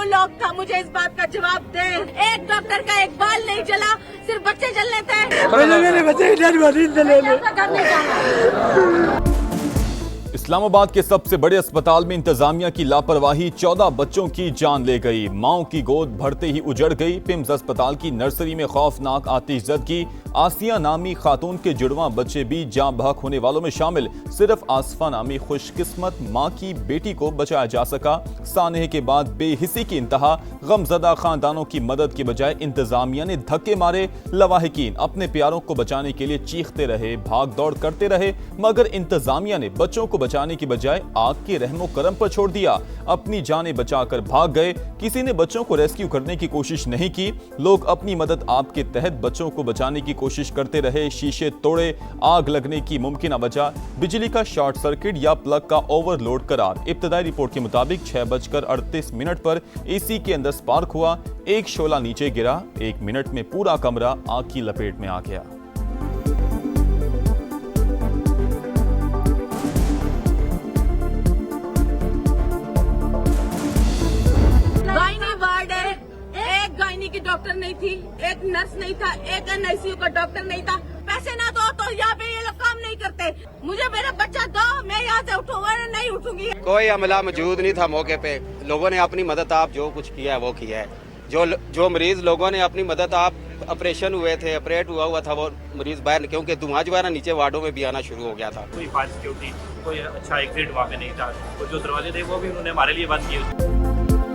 क्यों लॉक था? मुझे इस बात का जवाब दे। एक डॉक्टर का एक बाल नहीं जला, सिर्फ बच्चे जल लेते हैं। मेरे बच्चे घर नहीं जाना। इस्लामाबाद के सबसे बड़े अस्पताल में इंतजामिया की लापरवाही 14 बच्चों की जान ले गई। माओ की गोद भरते ही उजड़ गई। पिम्स अस्पताल की नर्सरी में खौफनाक आतिशज़द की। आसिया नामी खातून के जुड़वां बच्चे भी जान बहक होने वालों में शामिल। सिर्फ आसफा नामी खुशकिस्मत मां की बेटी को बचाया जा सका। सानहे के बाद बेहिसी की इंतहा। गमजदा खानदानों की मदद के बजाय इंतजामिया ने धक्के मारे। लवाहिकीन अपने प्यारों को बचाने के लिए चीखते रहे, भाग दौड़ करते रहे, मगर इंतजामिया ने बच्चों को बचाने की बजाय आग के रहमो करम पर छोड़ दिया। अपनी जानें बचाकर भाग गए। किसी ने बच्चों को रेस्क्यू करने की कोशिश नहीं की। लोग अपनी मदद आप के तहत बच्चों को बचाने की कोशिश करते रहे। शीशे तोड़े। आग लगने की मुमकिन वजह बिजली का शॉर्ट सर्किट या प्लग का ओवरलोड करार। इब्तदाई रिपोर्ट के मुताबिक 6:38 पर एसी के अंदर स्पार्क हुआ। एक शोला नीचे गिरा। 1 मिनट में पूरा कमरा आग की लपेट में आ गया। की डॉक्टर नहीं थी, एक नर्स नहीं था, एक एनआईसीयू का डॉक्टर नहीं था। पैसे ना दो तो यहाँ पे ये लोग काम नहीं करते। मुझे मेरा बच्चा दो, मैं यहाँ से उठूंगा नहीं उठूंगी। कोई अमला मौजूद नहीं था मौके पे। लोगों ने अपनी मदद आप जो कुछ किया है वो किया है। जो मरीज लोगों ने अपनी मदद आप ऑपरेशन हुए थे, ऑपरेट हुआ था वो मरीज बाहर, क्योंकि धुआं जो है ना नीचे वार्डों में भी आना शुरू हो गया था। कोई फायर सिक्योरिटी, कोई अच्छा एग्जिट वहाँ पे नहीं था। तो जो दरवाजे थे वो भी उन्होंने हमारे लिए बंद किए।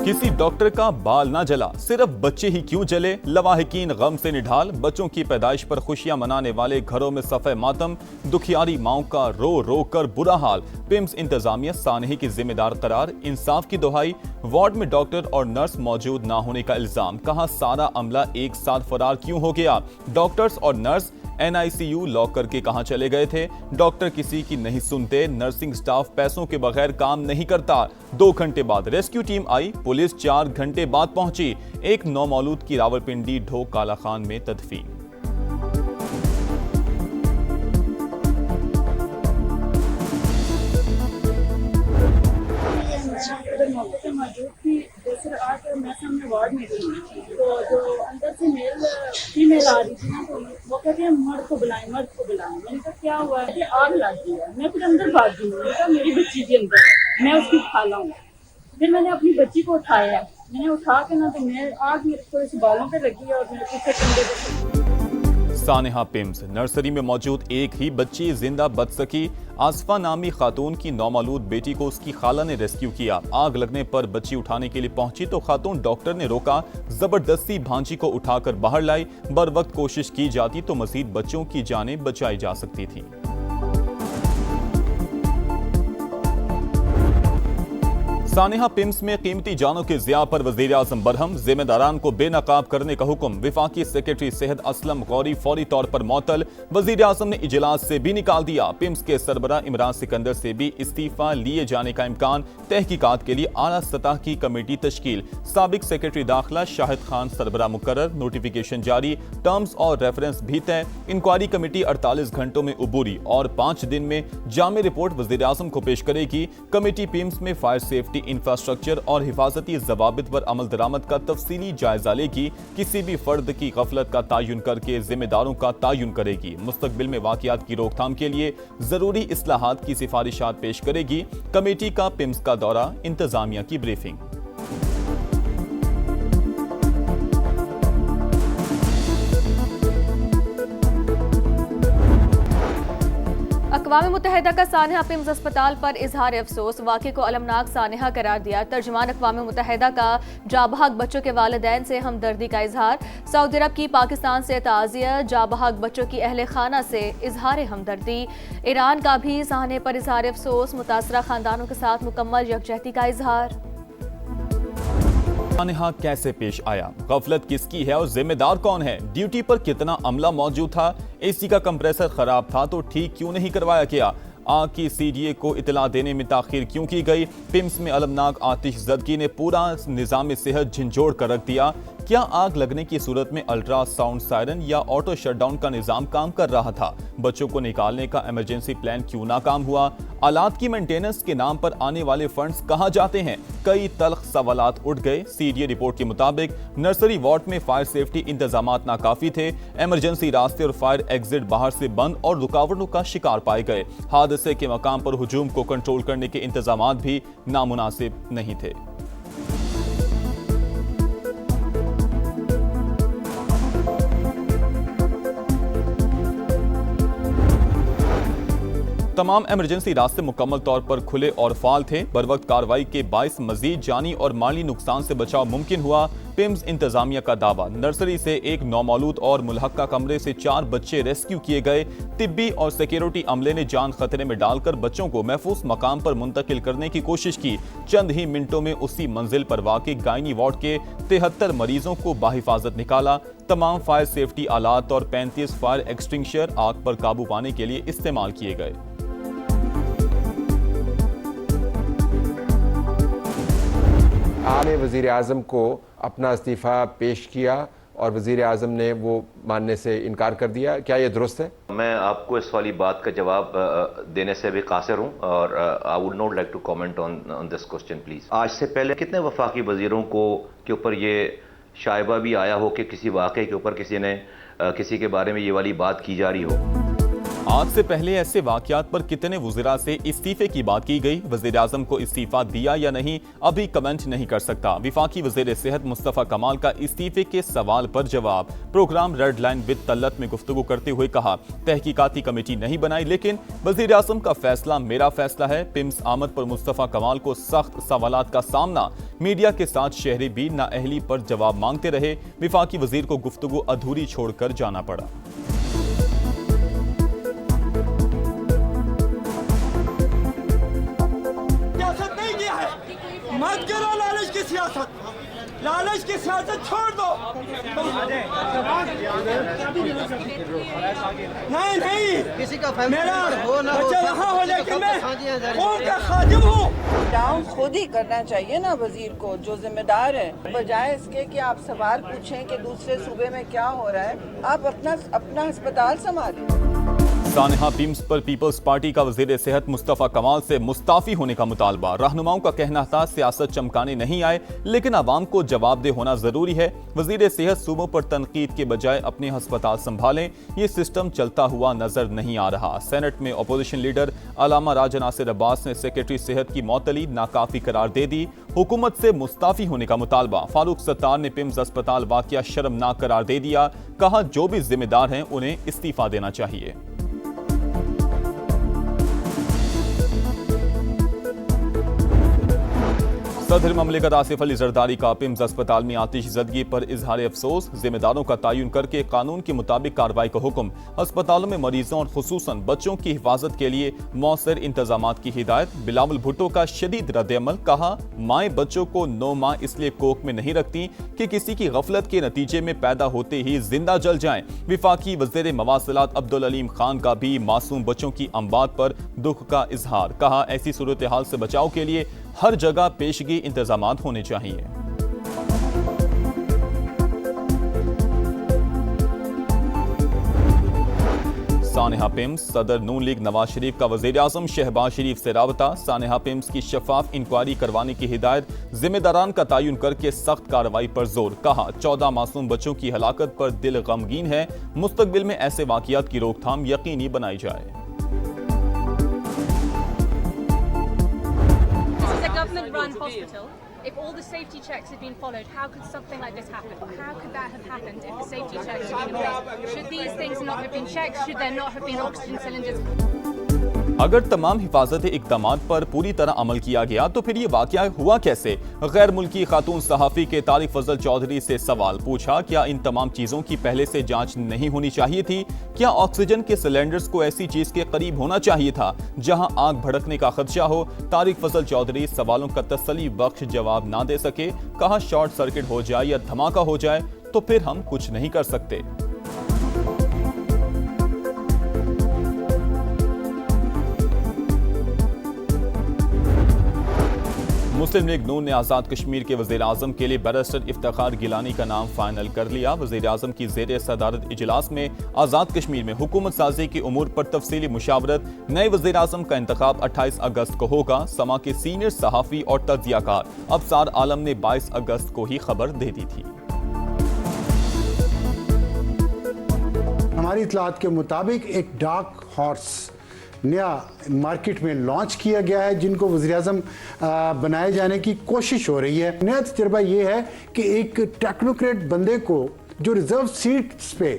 किसी डॉक्टर का बाल ना जला, सिर्फ बच्चे ही क्यों जले? लवाहिकीन गम से निढाल। बच्चों की पैदाइश पर खुशियां मनाने वाले घरों में सफ़े मातम। दुखियारी माओं का रो रो कर बुरा हाल। पिम्स इंतजामिया सानही की जिम्मेदार करार। इंसाफ की दुहाई। वार्ड में डॉक्टर और नर्स मौजूद ना होने का इल्जाम। कहा सारा अमला एक साथ फरार क्यों हो गया? डॉक्टर्स और नर्स एनआईसीयू लॉक करके कहां चले गए थे? डॉक्टर किसी की नहीं सुनते। नर्सिंग स्टाफ पैसों के बगैर काम नहीं करता। 2 घंटे बाद रेस्क्यू टीम आई। पुलिस 4 घंटे बाद पहुंची। एक नौमौलूद की रावलपिंडी ढोक काला खान में तदफीन। मौजूद थी। दूसरे आज मैं सामने वार्ड में थी, तो जो अंदर से मेल फीमेल आ रही थी ना, तो वो कहती है मर्द को बुलाएं। मैंने कहा क्या हुआ है? आग लग गई है। मैं फिर अंदर भाग गई। मैंने कहा मेरी बच्ची भी अंदर है, मैं उसकी खाला हूँ। फिर मैंने अपनी बच्ची को उठाया। मैंने उठा के ना, तो मैं आग मेरे को इस बालों पे लगी और मेरे पीछे कंधे पे। सानेहा पिम्स नर्सरी में मौजूद एक ही बच्ची जिंदा बच सकी। आसफा नामी खातून की नौमौलूद बेटी को उसकी खाला ने रेस्क्यू किया। आग लगने पर बच्ची उठाने के लिए पहुंची तो खातून डॉक्टर ने रोका। जबरदस्ती भांजी को उठाकर बाहर लाई। बर वक्त कोशिश की जाती तो मजीद बच्चों की जानें बचाई जा सकती थी। सानेहा पिम्स में कीमती जानों के ज़िया पर वज़ीर आज़म बरहम। जिम्मेदारान को बेनकाब करने का हुक्म। विफाकी सेक्रेटरी सेहत असलम गौरी फौरी तौर पर मअतल। वज़ीर आज़म ने इजलास से भी निकाल दिया। पिम्स के सरबरा इमरान सिकंदर से भी इस्तीफा लिए जाने का इम्कान। तहकीकात के लिए आला सतह की कमेटी तश्कील। साबिक सेक्रेटरी दाखिला शाहिद खान सरबरा मुकर्रर। नोटिफिकेशन जारी। टर्म्स और रेफरेंस भी तय। इंक्वायरी कमेटी 48 घंटों में उबूरी और 5 दिन में जामे रिपोर्ट वज़ीर आज़म को पेश करेगी। कमेटी पिम्स में फायर सेफ्टी, इंफ्रास्ट्रक्चर और हिफाजती जवाबित पर अमल दरामद का तफसीली जायजा लेगी। किसी भी फर्द की गफलत का तयन करके जिम्मेदारों का तयन करेगी। मुस्तकबिल में वाकयात की रोकथाम के लिए जरूरी इस्लाहात की सिफारिशात पेश करेगी। कमेटी का पिम्स का दौरा, इंतजामिया की ब्रीफिंग। अक़वाम मुत्तहिदा का सानेहा पिम्स अस्पताल पर इजहार अफसोस। वाक़े को अलमनाक सानेहा करार दिया। तर्जुमान अक़वाम मुत्तहिदा का जाबहक बच्चों के वालिदैन से हमदर्दी का इजहार। सऊदी अरब की पाकिस्तान से ताज़िया। जाबहक बच्चों की अहले खाना से इजहार हमदर्दी। ईरान का भी साने पर इजहार अफसोस। मुतासरा खानदानों के साथ मुकम्मल यकजहती का इजहार। सानेहा कैसे पेश आया? गफलत किसकी है और जिम्मेदार कौन है? ड्यूटी पर कितना अमला मौजूद था? एसी का कंप्रेसर खराब था तो ठीक क्यों नहीं करवाया गया? आग की सीडीए को इतला देने में ताखीर क्यों की गई? पिम्स में अलमनाक आतिशज़दगी ने पूरा निज़ाम सेहत झंझोड़ कर रख दिया। क्या आग लगने की सूरत में अल्ट्रासाउंड सायरन या ऑटो शटडाउन का निजाम काम कर रहा था? बच्चों को निकालने का इमरजेंसी प्लान क्यों नाकाम हुआ? आलात की मेंटेनेंस के नाम पर आने वाले फंड्स कहां जाते हैं? कई तल्ख सवालात उठ गए। सीडीए रिपोर्ट के मुताबिक नर्सरी वार्ड में फायर सेफ्टी इंतजामात नाकाफी थे। इमरजेंसी रास्ते और फायर एग्जिट बाहर से बंद और रुकावटों का शिकार पाए गए। हादसे के मकाम पर हुजूम को कंट्रोल करने के इंतजामात भी नामुनासिब नहीं थे। तमाम इमरजेंसी रास्ते मुकम्मल तौर पर खुले और फाल थे। बरवक्त कार्रवाई के बाइस मजीद जानी और माली नुकसान से बचाव मुमकिन हुआ। पिम्स इंतजामिया का दावा, नर्सरी से एक नौमौलूद और मुल्हक्का कमरे से 4 बच्चे रेस्क्यू किए गए। तिब्बी और सिक्योरिटी अमले ने जान खतरे में डालकर बच्चों को महफूज मकाम पर मुंतकिल करने की कोशिश की। चंद ही मिनटों में उसी मंजिल पर वाक़ई गायनी वार्ड के 73 मरीजों को बाहिफाजत निकाला। तमाम फायर सेफ्टी आलात और 35 फायर एक्सटिंग्विशर आग पर काबू पाने के लिए इस्तेमाल किए गए। आपने वज़ीर आज़म को अपना इस्तीफ़ा पेश किया और वज़ीर आज़म ने वो मानने से इनकार कर दिया, क्या ये दुरुस्त है? मैं आपको इस वाली बात का जवाब देने से भी कासिर हूँ और I would not like to comment on this question please. आज से पहले कितने वफाकी वज़ीरों के ऊपर ये शायबा भी आया हो कि किसी वाक़े के ऊपर किसी के बारे में ये वाली बात की जा रही हो? आज से पहले ऐसे वाकयात पर कितने वज़ीरा से इस्तीफे की बात की गई? वज़ीर आज़म को इस्तीफा दिया या नहीं, अभी कमेंट नहीं कर सकता। विफाकी वज़ीर सेहत मुस्तफ़ा कमाल का इस्तीफे के सवाल पर जवाब। प्रोग्राम रेड लाइन विद तल्लत में गुफ्तगू करते हुए कहा, तहकीकाती कमेटी नहीं बनाई, लेकिन वज़ीर आज़म का फैसला मेरा फैसला है। पिम्स आमद पर मुस्तफ़ा कमाल को सख्त सवालात का सामना। मीडिया के साथ शहरी भी नाअहली पर जवाब मांगते रहे। विफाकी वज़ीर को गुफ्तगू अधूरी छोड़कर जाना पड़ा। मत करो लालच की सियासत, लालच की सियासत छोड़ दो। नहीं किसी का मेरा बच्चा वहाँ हो, लेकिन मैं कौम का खादिम हूँ। डाउन खुद ही करना चाहिए ना वजीर को, जो जिम्मेदार है, बजाय इसके कि आप सवाल पूछें कि दूसरे सूबे में क्या हो रहा है। आप अपना अस्पताल संभालें। सानेहा पिम्स पर पीपल्स पार्टी का वज़ीर सेहत मुस्तफ़ा कमाल से मुस्ताफ़ी होने का मुतालबा। रहनुमाओं का कहना था सियासत चमकाने नहीं आए, लेकिन आवाम को जवाबदेह होना जरूरी है। वज़ीर सेहत सूबों पर तनकीद के बजाय अपने अस्पताल संभालें, ये सिस्टम चलता हुआ नजर नहीं आ रहा। सेनेट में अपोजिशन लीडर अलामा राजा नासिर अब्बास ने सेक्रेटरी सेहत की मौतली नाकाफी करार दे दी। हुकूमत से मुस्ताफ़ी होने का मुतालबा। फारूक सत्तार ने पिम्स अस्पताल वाक़या शर्मनाक करार दे दिया। कहा, जो भी जिम्मेदार हैं उन्हें इस्तीफा देना चाहिए। सदर ममलिकत आसिफ अली जरदारी का पिम्स अस्पताल में आतिशज़दगी पर इजहार अफसोस। जिम्मेदारों का तयन करके कानून के मुताबिक कार्रवाई का हुक्म। अस्पतालों में मरीजों और खुसूसन बच्चों की हिफाजत के लिए मौसर इंतजामात की हिदायत। बिलावल भुट्टो का शदीद रद्द-ए-अमल। कहा, माएँ बच्चों को 9 माह इसलिए कोख में नहीं रखती कि किसी की गफलत के नतीजे में पैदा होते ही जिंदा जल जाएं। विफाकी वज़ीर मवासिलात अब्दुल अलीम खान का भी मासूम बच्चों की अमवात पर दुख का इजहार। कहा, ऐसी सूरत हाल से बचाव के लिए हर जगह पेशगी इंतजामात होने चाहिए। सानेहा पिम्स। सदर नून लीग नवाज शरीफ का वज़ीर आज़म शहबाज शरीफ से राबता। सानेहा पिम्स की शफाफ इंक्वायरी करवाने की हिदायत। जिम्मेदारान का तयन करके सख्त कार्रवाई पर जोर। कहा, 14 मासूम बच्चों की हलाकत पर दिल गमगीन है। मुस्तकबिल में ऐसे वाक़ियात की रोकथाम यकीनी बनाई जाए। Run hospital. If all the safety checks had been followed, how could something like this happen? How could that have happened if the safety checks had been in place? Should these things not have been checked? Should there not have been oxygen cylinders? अगर तमाम हिफाजती इक़दामात पर पूरी तरह अमल किया गया तो फिर ये वाक़या हुआ कैसे? गैर मुल्की खातून सहाफ़ी के तारिक फजल चौधरी से सवाल पूछा, क्या इन तमाम चीज़ों की पहले से जांच नहीं होनी चाहिए थी? क्या ऑक्सीजन के सिलेंडर्स को ऐसी चीज़ के करीब होना चाहिए था जहां आग भड़कने का खदशा हो? तारिक फजल चौधरी सवालों का तसल्ली बख्श जवाब ना दे सके। कहा, शॉर्ट सर्किट हो जाए या धमाका हो जाए तो फिर हम कुछ नहीं कर सकते। मुस्लिम लीग नून ने आज़ाद कश्मीर के वज़ीर-ए-आज़म के लिए बैरिस्टर इफ्तिखार गिलानी का नाम फाइनल कर लिया। वज़ीर-ए-आज़म की ज़ेर सदारत इजलास में आज़ाद कश्मीर में हुकूमत साजी के उमूर पर तफसीली मुशावरत। नए वज़ीर-ए-आज़म का इंतखाब 28 अगस्त को होगा। समा के सीनियर सहाफ़ी और तज्ज़ियाकार अबसार आलम ने 22 अगस्त को ही खबर दे दी थी। हमारी इतलात के मुताबिक एक डार्क हॉर्स नया मार्केट में लॉन्च किया गया है, जिनको वज़ीर-ए-आज़म बनाए जाने की कोशिश हो रही है। नया तजर्बा ये है कि एक टेक्नोक्रेट बंदे को जो रिजर्व सीट्स पे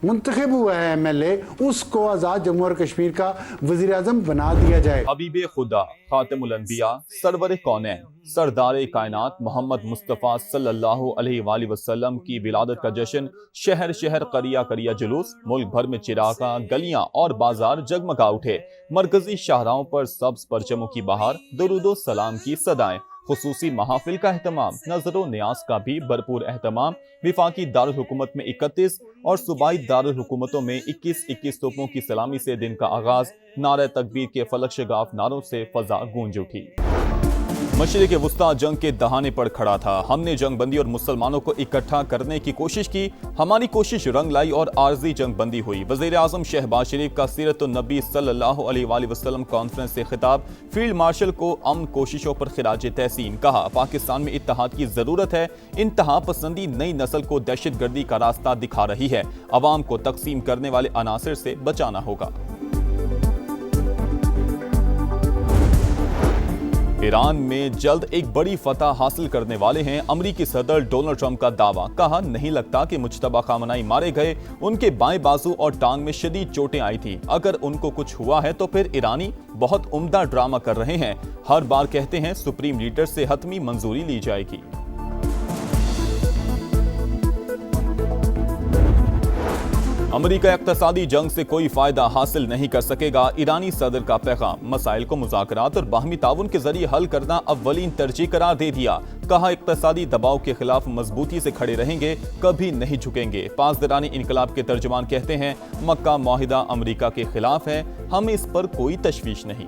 मुंतखब हुआ है एमएलए, उसको आज़ाद जम्मू और कश्मीर का वज़ीर-ए-आज़म बना दिया जाए। हबीबे खुदा, खातिमुल अंबिया, सरवर कौनैन, सरदार कायनात मोहम्मद मुस्तफ़ा सल्लल्लाहु अलैहि वसल्लम की विलादत का जश्न। शहर शहर, करिया करिया जुलूस, मुल्क भर में चिरागा, गलियां और बाजार जगमगा उठे। मरकजी शाहराहों पर सब्ज परचमों की बहार, दुरूदो सलाम की सदाएं। खुसूसी महाफिल का एहतमाम, नजरो न्यास का भी भरपूर एहतमाम। विफाकी दारुल हुकूमत में 31 और सूबाई दारुल हुकूमतों में 21 तोपों की सलामी से दिन का आगाज। नारे तकबीर के फलक शगाफ नारों से फजा गूंज उठी। मशरिक़ वुस्ता जंग के दहाने पर खड़ा था। हमने जंग बंदी और मुसलमानों को इकट्ठा करने की कोशिश की। हमारी कोशिश रंग लाई और आर्जी जंग बंदी हुई। वज़ीर-ए-आज़म शहबाज शरीफ का सीरत-उन-नबी सल्लल्लाहु अलैहि वसल्लम कॉन्फ्रेंस से खिताब। फील्ड मार्शल को अमन कोशिशों पर खिराज तहसीन। कहा, पाकिस्तान में इत्तेहाद की जरूरत है। इंतहा पसंदी नई नस्ल को दहशतगर्दी का रास्ता दिखा रही है। अवाम को तकसीम करने वाले अनासर से बचाना होगा। ईरान में जल्द एक बड़ी फतह हासिल करने वाले हैं अमरीकी सदर डोनाल्ड ट्रंप का दावा। कहा, नहीं लगता कि मुज्तबा खामनाई मारे गए। उनके बाएं बाजू और टांग में शदीद चोटें आई थी। अगर उनको कुछ हुआ है तो फिर ईरानी बहुत उम्दा ड्रामा कर रहे हैं। हर बार कहते हैं सुप्रीम लीडर से हतमी मंजूरी ली जाएगी। अमरीका इक्तसादी जंग से कोई फायदा हासिल नहीं कर सकेगा। ईरानी सदर का पैगाम। मसाइल को मुज़ाकरात और बाहमी ताउन के जरिए हल करना अव्वलीन तरजीह करार दे दिया। कहा, इक्तसादी दबाव के खिलाफ मजबूती से खड़े रहेंगे, कभी नहीं झुकेंगे। पासदारानी इनकलाब के तर्जुमान कहते हैं, मक्का मुआहिदा अमरीका के खिलाफ है, हमें इस पर कोई तशवीश नहीं।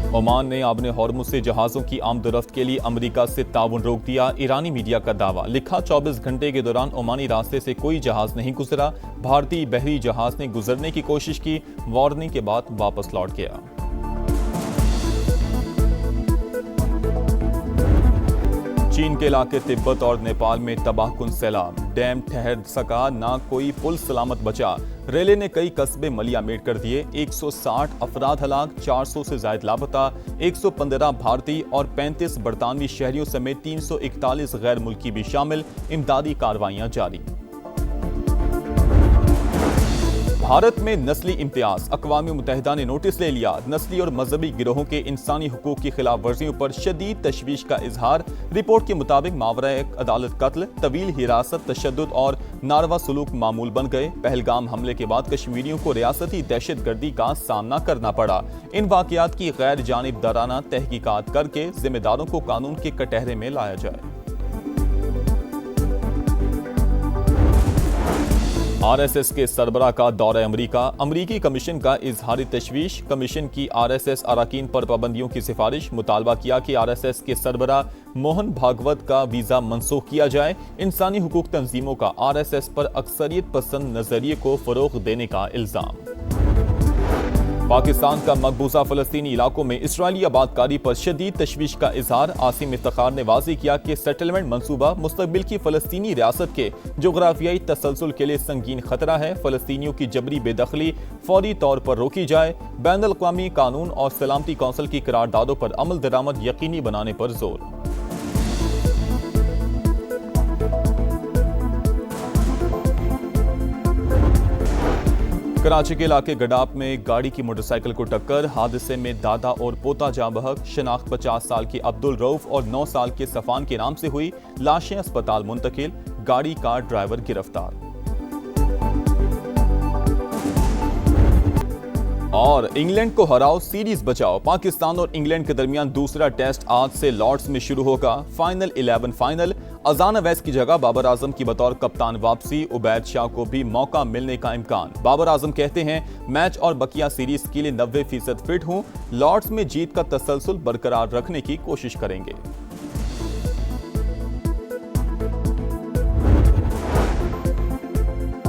ओमान ने आबने हॉर्मुज से जहाजों की आमदरफ्त के लिए अमेरिका से ताउन रोक दिया। ईरानी मीडिया का दावा। लिखा, 24 घंटे के दौरान ओमानी रास्ते से कोई जहाज नहीं गुजरा। भारतीय बहरी जहाज ने गुजरने की कोशिश की, वार्निंग के बाद वापस लौट गया। चीन के इलाके तिब्बत और नेपाल में तबाहकुन सैलाब। डैम ठहर सका, ना कोई पुल सलामत बचा। रेले ने कई कस्बे मलियामेट कर दिए। 160 अफराद हलाक, 400 से ज्यादा लापता। 115 भारतीय और 35 बरतानवी शहरियों समेत 341 गैर मुल्की भी शामिल। इमदादी कार्रवाइयां जारी। भारत में नस्ली इम्तियाज। अक़वाम मुत्तहिदा ने नोटिस ले लिया। नस्ली और मजहबी गिरोहों के इंसानी हुकूक की खिलाफ वर्जियों पर शदीद तशवीश का इजहार। रिपोर्ट के मुताबिक मावरा अदालत कत्ल, तवील हिरासत, तशद्दुद और नारवा सलूक मामूल बन गए। पहलगाम हमले के बाद कश्मीरियों को रियासती दहशतगर्दी का सामना करना पड़ा। इन वाक़यात की गैर जानिबदाराना तहकीकात करके जिम्मेदारों को कानून के कटहरे में लाया जाए। आरएसएस के सरबराह का दौरा अमरीका। अमरीकी कमीशन का इजहारी तशवीश। कमीशन की आरएसएस अराकीन पर पाबंदियों की सिफारिश। मुतालबा किया कि आरएसएस के सरबराह मोहन भागवत का वीजा मनसूख किया जाए। इंसानी हुकूक तंजीमों का आरएसएस पर अक्सरियत पसंद नजरिए को फरोग देने का इल्जाम। पाकिस्तान का मकबूजा फलस्तीनी इलाकों में इसराइली आबादकारी पर शदीद तशवीश का इजहार। आसिम इफ्तिखार ने वाज़ेह किया कि सेटलमेंट मंसूबा मुस्तकबिल की फलस्तीनी रियासत के जोग्राफियाई तसलसल के लिए संगीन खतरा है। फलस्तीनियों की जबरी बेदखली फौरी तौर पर रोकी जाए। बैनुल अक़वामी कानून और सलामती कौंसिल की करारदादों पर अमल दरामद यकीनी बनाने पर जोर। कराची के इलाके गडाप में गाड़ी की मोटरसाइकिल को टक्कर। हादसे में दादा और पोता जाँ बहक। शनाख्त 50 साल के अब्दुल रऊफ और 9 साल के सफान के नाम से हुई। लाशें अस्पताल मुंतकिल। गाड़ी का ड्राइवर गिरफ्तार। और इंग्लैंड को हराओ, सीरीज बचाओ। पाकिस्तान और इंग्लैंड के दरमियान दूसरा टेस्ट आज से लॉर्ड्स में शुरू होगा। फाइनल 11 फाइनल अजान अवैस की जगह बाबर आजम की बतौर कप्तान वापसी, उबैद शाह को भी मौका मिलने का इम्कान। बाबर आजम कहते हैं मैच और बकिया सीरीज के लिए 90% फिट हूं, लॉर्ड्स में जीत का तसलसल बरकरार रखने की कोशिश करेंगे।